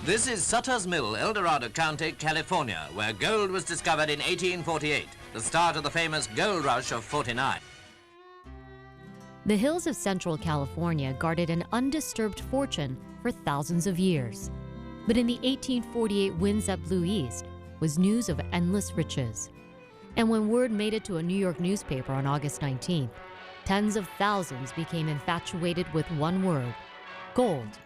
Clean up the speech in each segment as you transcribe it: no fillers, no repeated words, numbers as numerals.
This is Sutter's Mill, El Dorado County, California, where gold was discovered in 1848, the start of the famous gold rush of '49. The hills of central California guarded an undisturbed fortune for thousands of years. But in the 1848 winds that blew east was news of endless riches. And when word made it to a New York newspaper on August 19th, tens of thousands became infatuated with one word: gold.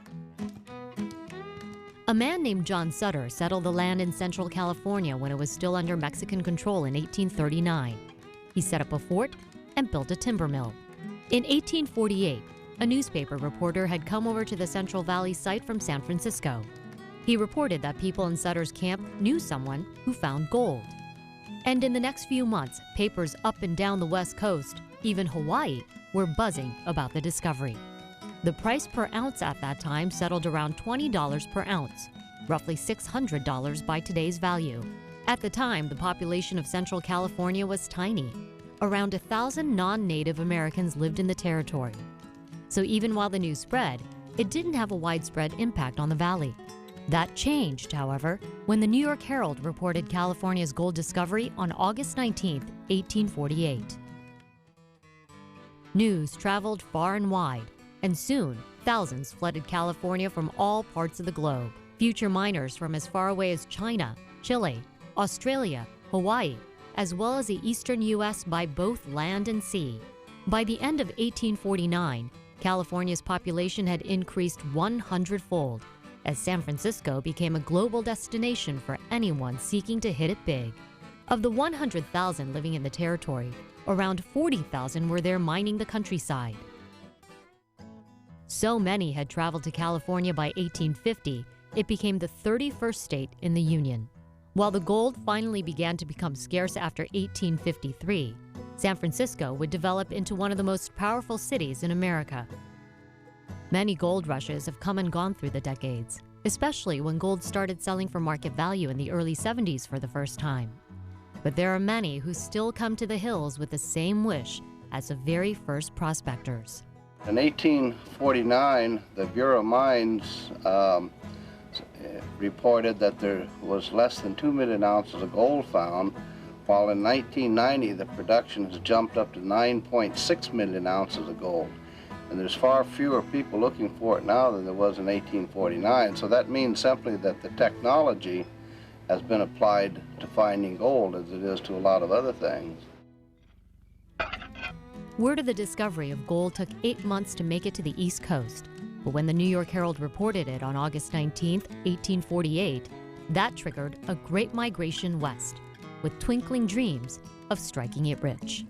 A man named John Sutter settled the land in central California when it was still under Mexican control in 1839. He set up a fort and built a timber mill. In 1848, a newspaper reporter had come over to the Central Valley site from San Francisco. He reported that people in Sutter's camp knew someone who found gold. And in the next few months, papers up and down the West Coast, even Hawaii, were buzzing about the discovery. The price per ounce at that time settled around $20 per ounce, roughly $600 by today's value. At the time, the population of Central California was tiny. Around 1,000 non-Native Americans lived in the territory. So even while the news spread, it didn't have a widespread impact on the valley. That changed, however, when the New York Herald reported California's gold discovery on August 19, 1848. News traveled far and wide, and soon thousands flooded California from all parts of the globe. Future miners from as far away as China, Chile, Australia, Hawaii, as well as the eastern U.S. by both land and sea. By the end of 1849, California's population had increased 100-fold, as San Francisco became a global destination for anyone seeking to hit it big. Of the 100,000 living in the territory, around 40,000 were there mining the countryside. So many had traveled to California by 1850, it became the 31st state in the Union. While the gold finally began to become scarce after 1853, San Francisco would develop into one of the most powerful cities in America. Many gold rushes have come and gone through the decades, especially when gold started selling for market value in the early 70s for the first time. But there are many who still come to the hills with the same wish as the very first prospectors. In 1849, the Bureau of Mines reported that there was less than 2 million ounces of gold found, while in 1990 the production has jumped up to 9.6 million ounces of gold. And there's far fewer people looking for it now than there was in 1849. So that means simply that the technology has been applied to finding gold as it is to a lot of other things. Word of the discovery of gold took 8 months to make it to the East Coast. But when the New York Herald reported it on August 19, 1848, that triggered a great migration west, with twinkling dreams of striking it rich.